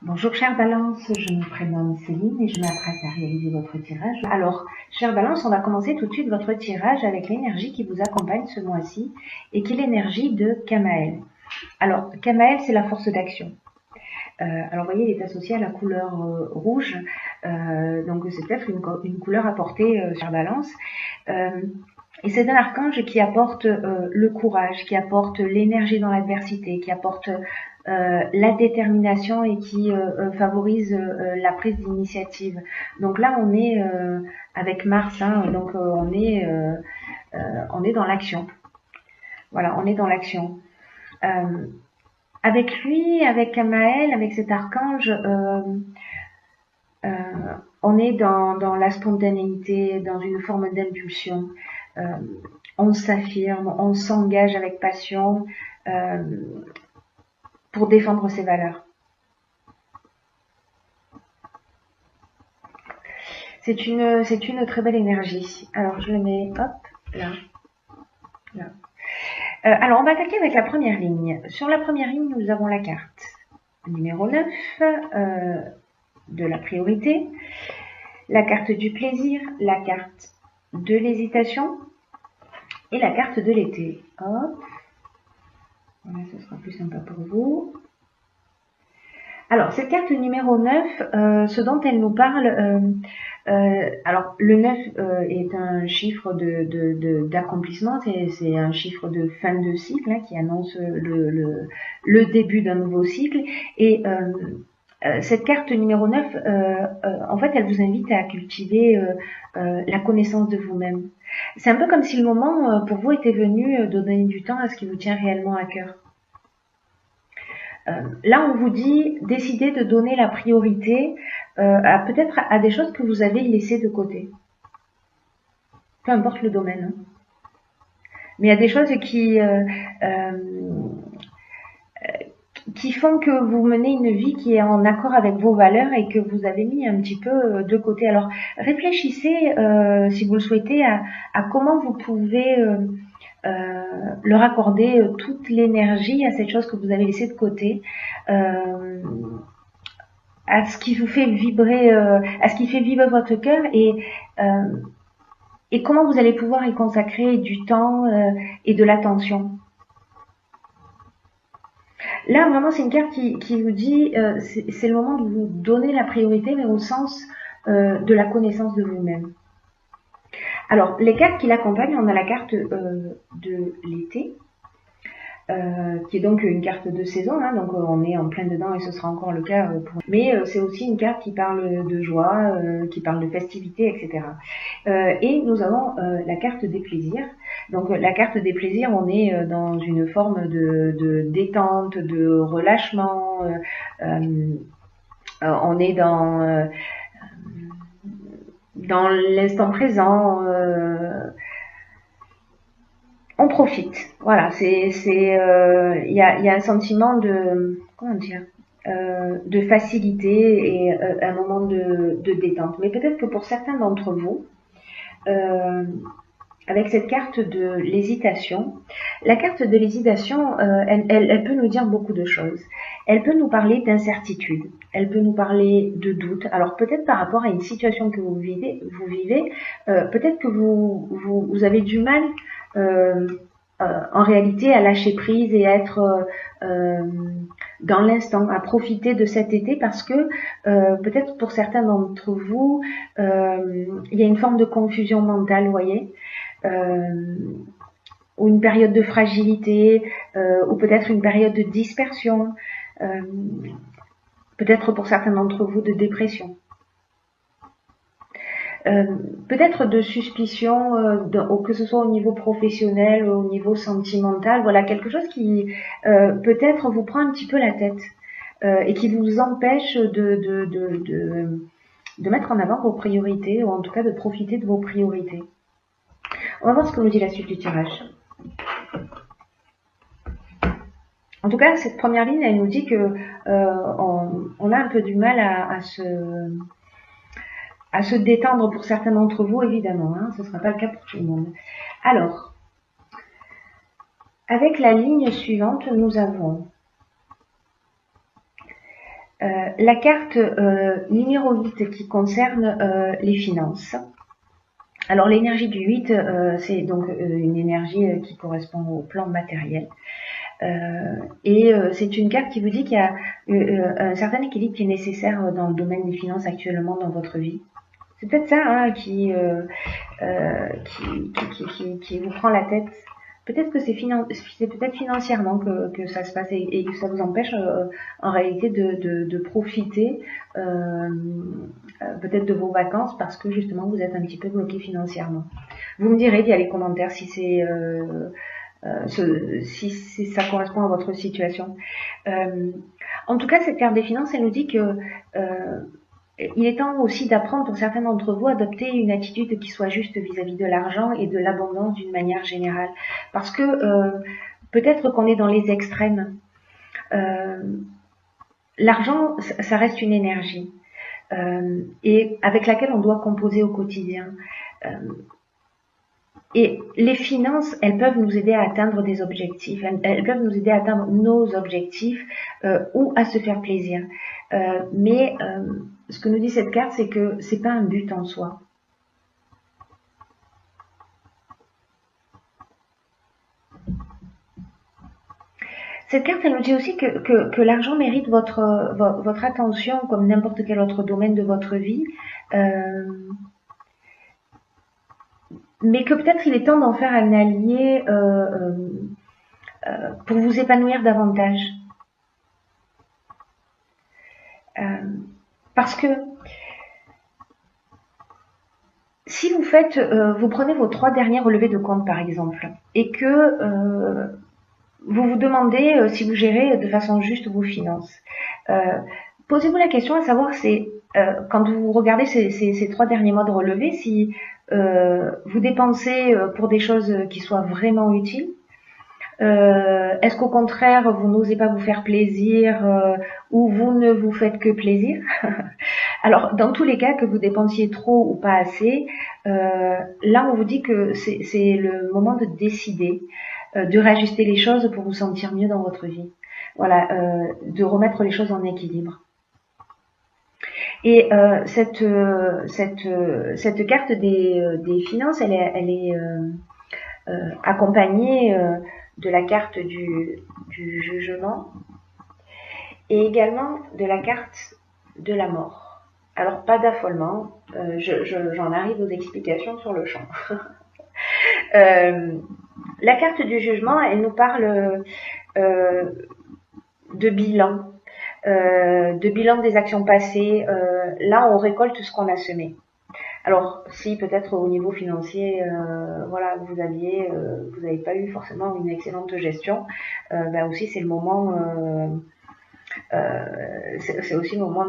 Bonjour chère Balance, je me prénomme Céline et je m'apprête à réaliser votre tirage. Alors, chère Balance, on va commencer tout de suite votre tirage avec l'énergie qui vous accompagne ce mois-ci et qui est l'énergie de Kamael. Alors, Kamael, c'est la force d'action. Alors, vous voyez, il est associé à la couleur rouge, donc c'est peut-être une couleur à porter, chère Balance. Et c'est un archange qui apporte le courage, qui apporte l'énergie dans l'adversité, qui apporte la détermination et qui favorise la prise d'initiative. Donc là, on est avec Mars, hein, donc on est dans l'action. Voilà, on est dans l'action. Avec lui, avec Kamael, avec cet archange, on est dans la spontanéité, dans une forme d'impulsion. On s'affirme, on s'engage avec passion pour défendre ses valeurs. C'est une très belle énergie. Alors je le mets, hop, là. Alors on va attaquer avec la première ligne. Sur la première ligne, nous avons la carte numéro 9 de la priorité, la carte du plaisir, la carte de l'hésitation et la carte de l'été. Hop. Voilà, ce sera plus sympa pour vous. Alors, cette carte numéro 9, ce dont elle nous parle, alors le 9 est un chiffre d'accomplissement, c'est un chiffre de fin de cycle hein, qui annonce le début d'un nouveau cycle. Et cette carte numéro 9, en fait, elle vous invite à cultiver la connaissance de vous-même. C'est un peu comme si le moment pour vous était venu de donner du temps à ce qui vous tient réellement à cœur. Là, on vous dit, décidez de donner la priorité peut-être à des choses que vous avez laissées de côté. Peu importe le domaine. Hein. Mais il y a des choses qui font que vous menez une vie qui est en accord avec vos valeurs et que vous avez mis un petit peu de côté. Alors, réfléchissez, si vous le souhaitez, à comment vous pouvez leur accorder toute l'énergie à cette chose que vous avez laissée de côté, à ce qui vous fait vibrer, à ce qui fait vibrer votre cœur et comment vous allez pouvoir y consacrer du temps et de l'attention. Là, vraiment, c'est une carte qui vous dit c'est le moment de vous donner la priorité, mais au sens de la connaissance de vous-même. Alors, les cartes qui l'accompagnent, on a la carte de l'été, qui est donc une carte de saison, hein, donc on est en plein dedans et ce sera encore le cas. Mais c'est aussi une carte qui parle de joie, qui parle de festivité, etc. Et nous avons la carte des plaisirs. Donc la carte des plaisirs, on est dans une forme de détente, de relâchement. On est dans l'instant présent. On profite. Voilà, il y a un sentiment de de facilité et un moment de détente. Mais peut-être que pour certains d'entre vous, avec cette carte de l'hésitation, la carte de l'hésitation, elle peut nous dire beaucoup de choses. Elle peut nous parler d'incertitude, elle peut nous parler de doute. Alors peut-être par rapport à une situation que vous vivez, peut-être que vous avez du mal en réalité à lâcher prise et à être dans l'instant, à profiter de cet été parce que peut-être pour certains d'entre vous, il y a une forme de confusion mentale, vous voyez, ou une période de fragilité, ou peut-être une période de dispersion, peut-être pour certains d'entre vous de dépression. Peut-être de suspicion, que ce soit au niveau professionnel ou au niveau sentimental, voilà, quelque chose qui peut-être vous prend un petit peu la tête et qui vous empêche de mettre en avant vos priorités, ou en tout cas de profiter de vos priorités. On va voir ce que nous dit la suite du tirage. En tout cas, cette première ligne, elle nous dit que on a un peu du mal à se détendre pour certains d'entre vous, évidemment. Hein, ce ne sera pas le cas pour tout le monde. Alors, avec la ligne suivante, nous avons La carte numéro 8 qui concerne les finances. Alors l'énergie du 8, c'est donc une énergie qui correspond au plan matériel. C'est une carte qui vous dit qu'il y a un certain équilibre qui est nécessaire dans le domaine des finances actuellement dans votre vie. C'est peut-être ça hein, qui vous prend la tête. Peut-être que c'est peut-être financièrement que ça se passe et que ça vous empêche en réalité de profiter peut-être de vos vacances parce que justement vous êtes un petit peu bloqué financièrement. Vous me direz via les commentaires si ça correspond à votre situation. En tout cas, cette carte des finances, elle nous dit que il est temps aussi d'apprendre pour certains d'entre vous à adopter une attitude qui soit juste vis-à-vis de l'argent et de l'abondance d'une manière générale. Parce que peut-être qu'on est dans les extrêmes. L'argent, ça reste une énergie et avec laquelle on doit composer au quotidien. Et les finances, elles peuvent nous aider à atteindre des objectifs, elles peuvent nous aider à atteindre nos objectifs ou à se faire plaisir. Mais ce que nous dit cette carte, c'est que c'est pas un but en soi. Cette carte, elle nous dit aussi que l'argent mérite votre attention comme n'importe quel autre domaine de votre vie. Mais que peut-être il est temps d'en faire un allié pour vous épanouir davantage. Parce que si vous prenez vos 3 derniers relevés de compte par exemple, et que vous vous demandez si vous gérez de façon juste vos finances, posez-vous la question à savoir quand vous regardez ces 3 derniers mois de relevés, si vous dépensez pour des choses qui soient vraiment utiles. Est-ce qu'au contraire, vous n'osez pas vous faire plaisir ou vous ne vous faites que plaisir? Alors, dans tous les cas, que vous dépensiez trop ou pas assez, là, on vous dit que c'est le moment de décider, de réajuster les choses pour vous sentir mieux dans votre vie. Voilà, de remettre les choses en équilibre. Et cette carte des finances, elle est accompagnée de la carte du jugement et également de la carte de la mort. Alors pas d'affolement, j'en arrive aux explications sur le champ. La carte du jugement, elle nous parle de bilan. De bilan des actions passées. Là, on récolte ce qu'on a semé. Alors, si peut-être au niveau financier, voilà, vous n'avez pas eu forcément une excellente gestion, ben aussi c'est le moment, c'est aussi le moment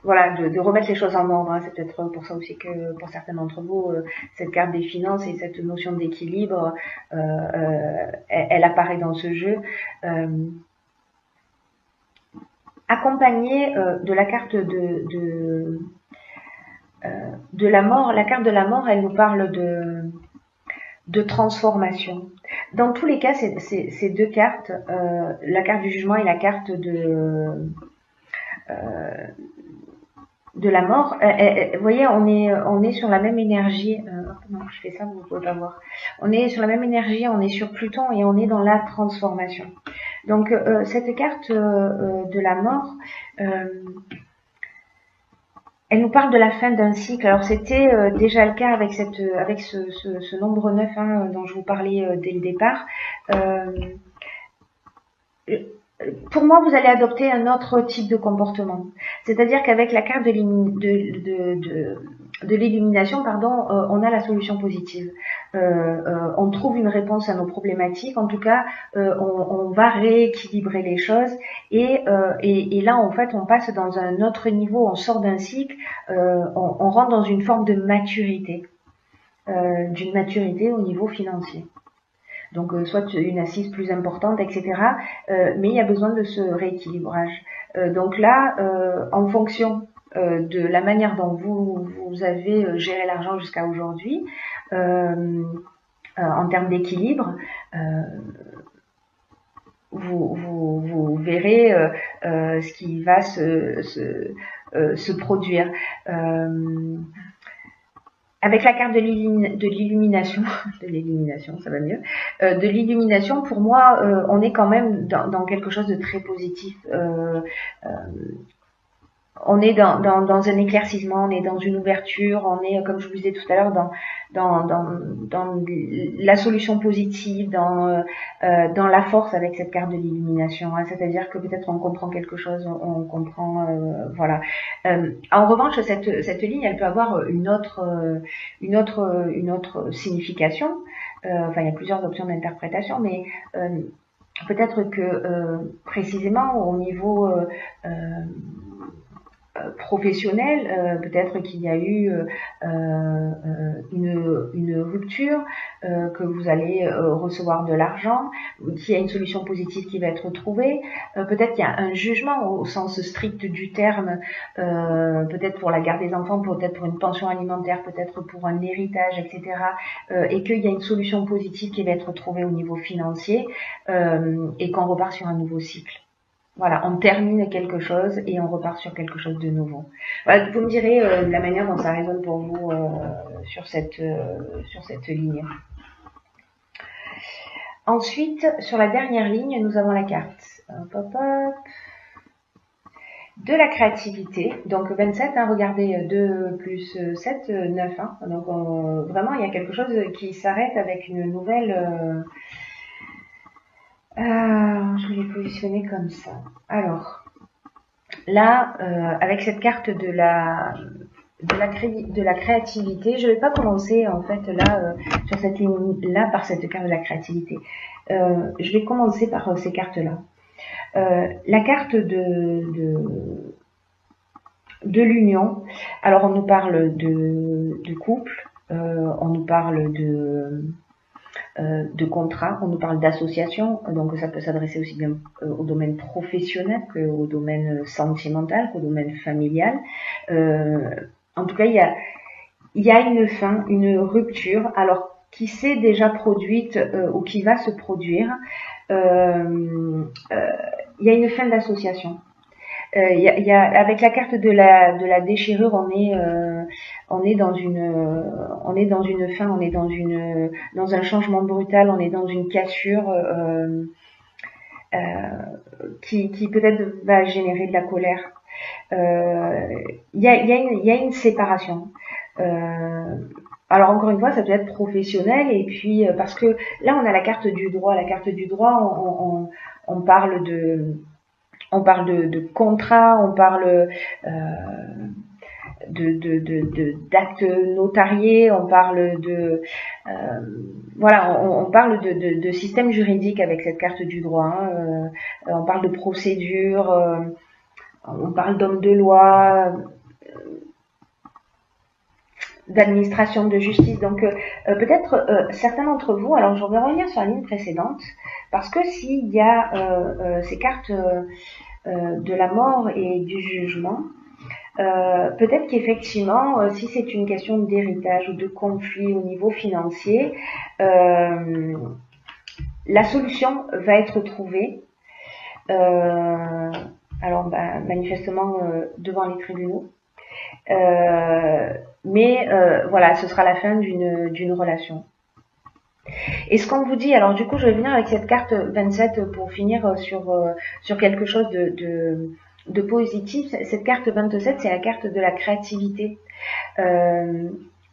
de remettre les choses en ordre. Hein. C'est peut-être pour ça aussi que pour certains d'entre vous, cette carte des finances et cette notion d'équilibre, elle apparaît dans ce jeu. Accompagnée de la carte de la mort. La carte de la mort, elle nous parle de transformation. Dans tous les cas, ces deux cartes, la carte du jugement et la carte de la mort, vous voyez, on est sur la même énergie. Non, je fais ça, vous ne pouvez pas voir. On est sur la même énergie, on est sur Pluton et on est dans la transformation. Donc cette carte de la mort, elle nous parle de la fin d'un cycle. Alors c'était déjà le cas avec ce nombre 9 hein, dont je vous parlais dès le départ. Pour moi, vous allez adopter un autre type de comportement. C'est-à-dire qu'avec la carte de l'illumination, on a la solution positive. On trouve une réponse à nos problématiques. En tout cas, on va rééquilibrer les choses. Et là, en fait, on passe dans un autre niveau. On sort d'un cycle. On rentre dans une forme de maturité, d'une maturité au niveau financier. Donc soit une assise plus importante, etc. Mais il y a besoin de ce rééquilibrage. Donc là, en fonction de la manière dont vous avez géré l'argent jusqu'à aujourd'hui, en termes d'équilibre, vous verrez ce qui va se produire. Avec la carte de l'illumination, ça va mieux, de l'illumination, pour moi, on est quand même dans quelque chose de très positif. On est dans un éclaircissement, on est dans une ouverture, on est, comme je vous disais tout à l'heure, dans la solution positive, dans la force avec cette carte de l'illumination. Hein. C'est-à-dire que peut-être on comprend quelque chose, on comprend, voilà. En revanche, cette ligne, elle peut avoir une autre signification. Enfin, il y a plusieurs options d'interprétation, mais peut-être que précisément au niveau professionnel, peut-être qu'il y a eu une rupture, que vous allez recevoir de l'argent, qu'il y a une solution positive qui va être trouvée, peut-être qu'il y a un jugement au sens strict du terme, peut-être pour la garde des enfants, peut-être pour une pension alimentaire, peut-être pour un héritage, etc. Et qu'il y a une solution positive qui va être trouvée au niveau financier, et qu'on repart sur un nouveau cycle. Voilà, on termine quelque chose et on repart sur quelque chose de nouveau. Voilà, vous me direz la manière dont ça résonne pour vous sur cette ligne. Ensuite, sur la dernière ligne, nous avons la carte de la créativité. Donc 27, hein, regardez, 2 plus 7, 9. Hein. Donc vraiment, il y a quelque chose qui s'arrête avec une nouvelle... je l'ai positionné comme ça. Alors, là, avec cette carte de la créativité, je vais pas commencer en fait là sur cette ligne là par cette carte de la créativité. Je vais commencer par ces cartes là. La carte de l'union. Alors on nous parle de couple, on nous parle de contrat, on nous parle d'association, donc ça peut s'adresser aussi bien au domaine professionnel qu'au domaine sentimental, qu'au domaine familial. En tout cas, il y a une fin, une rupture, alors qui s'est déjà produite ou qui va se produire. Il y a une fin d'association. Avec la carte de la déchirure, on est dans une fin, on est dans un changement brutal, on est dans une cassure qui peut-être va générer de la colère. Il y a une séparation. Alors encore une fois, ça peut être professionnel et puis parce que là on a la carte du droit. La carte du droit, on parle de contrat, on parle d'actes notariés, on parle voilà, on parle de système juridique avec cette carte du droit. Hein. On parle de procédure, on parle d'homme de loi, d'administration de justice. Donc peut-être certains d'entre vous, alors je vais revenir sur la ligne précédente, parce que s'il y a ces cartes de la mort et du jugement, peut-être qu'effectivement, si c'est une question d'héritage ou de conflit au niveau financier, la solution va être trouvée, alors manifestement devant les tribunaux, mais voilà, ce sera la fin d'une relation. Et ce qu'on vous dit, alors du coup je vais venir avec cette carte 27 pour finir sur quelque chose de positif. Cette carte 27, c'est la carte de la créativité.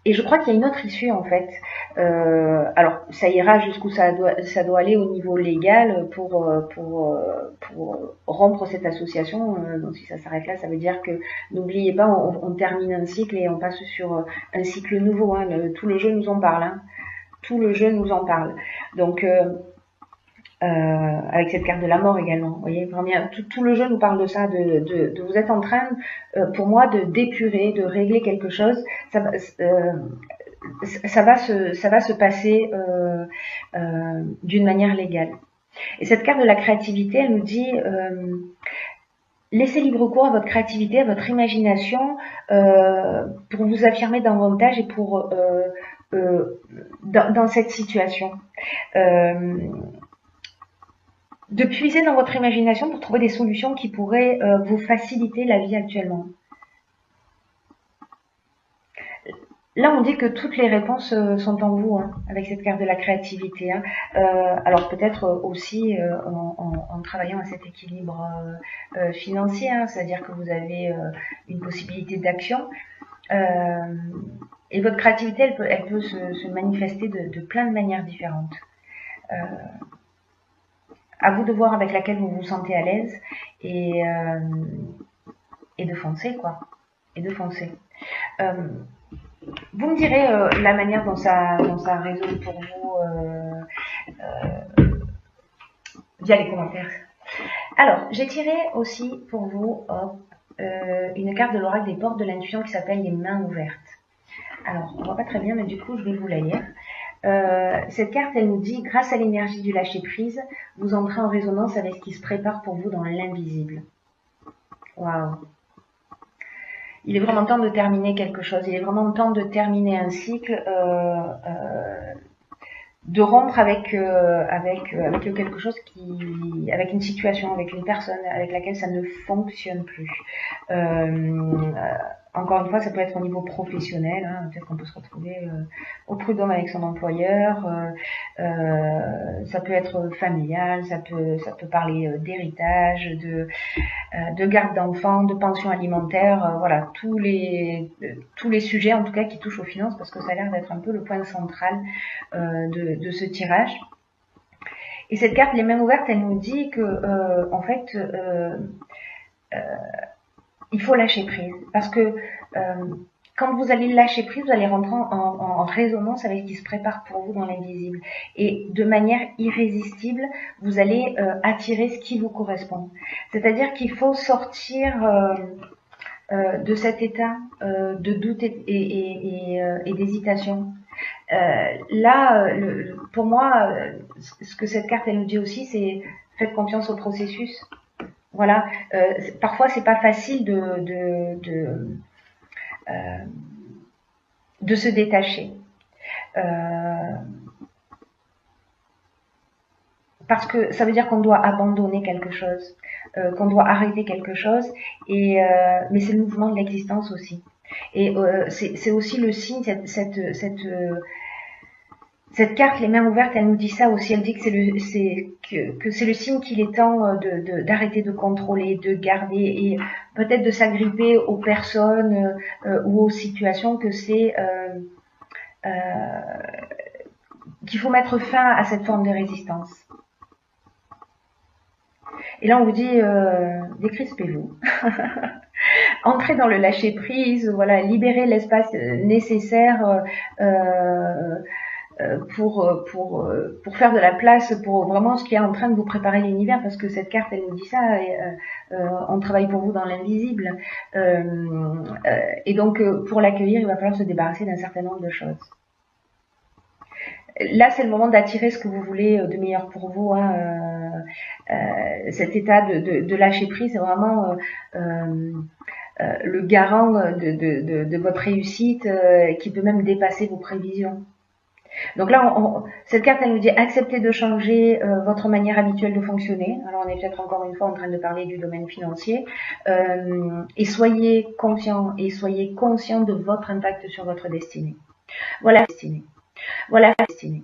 Et je crois qu'il y a une autre issue en fait. Alors ça ira jusqu'où ça doit aller au niveau légal pour rompre cette association. Donc si ça s'arrête là, ça veut dire que n'oubliez pas, on termine un cycle et on passe sur un cycle nouveau. Hein. Tout le jeu nous en parle. Hein. Tout le jeu nous en parle. Donc avec cette carte de la mort également, vous voyez, tout le jeu nous parle de ça, de vous êtes en train, pour moi, de d'épurer, de régler quelque chose. Ça va se passer d'une manière légale. Et cette carte de la créativité, elle nous dit laissez libre cours à votre créativité, à votre imagination, pour vous affirmer davantage et pour dans cette situation. de puiser dans votre imagination pour trouver des solutions qui pourraient vous faciliter la vie actuellement. Là, on dit que toutes les réponses sont en vous, hein, avec cette carte de la créativité. Hein. Alors peut-être aussi en travaillant à cet équilibre financier, hein, c'est-à-dire que vous avez une possibilité d'action. Et votre créativité, elle peut se manifester de plein de manières différentes. À vous de voir avec laquelle vous vous sentez à l'aise et de foncer, quoi. Et de foncer. Vous me direz la manière dont ça résonne pour vous via les commentaires. Alors, j'ai tiré aussi pour vous une carte de l'oracle des portes de l'intuition qui s'appelle les mains ouvertes. Alors, on voit pas très bien, mais du coup, je vais vous la lire. Cette carte, elle nous dit, grâce à l'énergie du lâcher-prise, vous entrez en résonance avec ce qui se prépare pour vous dans l'invisible. Waouh! Il est vraiment temps de terminer quelque chose. Il est vraiment temps de terminer un cycle, de rompre avec quelque chose avec une situation, avec une personne avec laquelle ça ne fonctionne plus. Encore une fois, ça peut être au niveau professionnel, hein, peut-être qu'on peut se retrouver au prud'homme avec son employeur, ça peut être familial, ça peut parler d'héritage, de garde d'enfants, de pension alimentaire, voilà, tous les sujets en tout cas qui touchent aux finances, parce que ça a l'air d'être un peu le point central de ce tirage. Et cette carte, les mains ouvertes, elle nous dit que en fait, il faut lâcher prise, parce que quand vous allez lâcher prise, vous allez rentrer en résonance avec ce qui se prépare pour vous dans l'invisible. Et de manière irrésistible, vous allez attirer ce qui vous correspond. C'est-à-dire qu'il faut sortir de cet état de doute et d'hésitation. Là, pour moi, ce que cette carte elle nous dit aussi, c'est faites confiance au processus. Voilà. Parfois, c'est pas facile de se détacher. Parce que ça veut dire qu'on doit abandonner quelque chose, qu'on doit arrêter quelque chose, mais c'est le mouvement de l'existence aussi. Et c'est aussi le signe, cette carte, les mains ouvertes, elle nous dit ça aussi. Elle dit que c'est le signe qu'il est temps d'arrêter de contrôler, de garder et peut-être de s'agripper aux personnes ou aux situations, que c'est qu'il faut mettre fin à cette forme de résistance. Et là, on vous dit, décrispez-vous. Entrez dans le lâcher-prise, voilà, libérez l'espace nécessaire pour faire de la place pour vraiment ce qui est en train de vous préparer l'univers, parce que cette carte, elle nous dit ça, on travaille pour vous dans l'invisible. Et donc, pour l'accueillir, il va falloir se débarrasser d'un certain nombre de choses. Là, c'est le moment d'attirer ce que vous voulez de meilleur pour vous. Hein. Cet état de lâcher prise, c'est vraiment le garant de votre réussite, qui peut même dépasser vos prévisions. Donc là, cette carte, elle nous dit acceptez de changer votre manière habituelle de fonctionner. Alors, on est peut-être encore une fois en train de parler du domaine financier. Et soyez confiants et soyez conscients de votre impact sur votre destinée. Voilà, destinée. Voilà, destinée.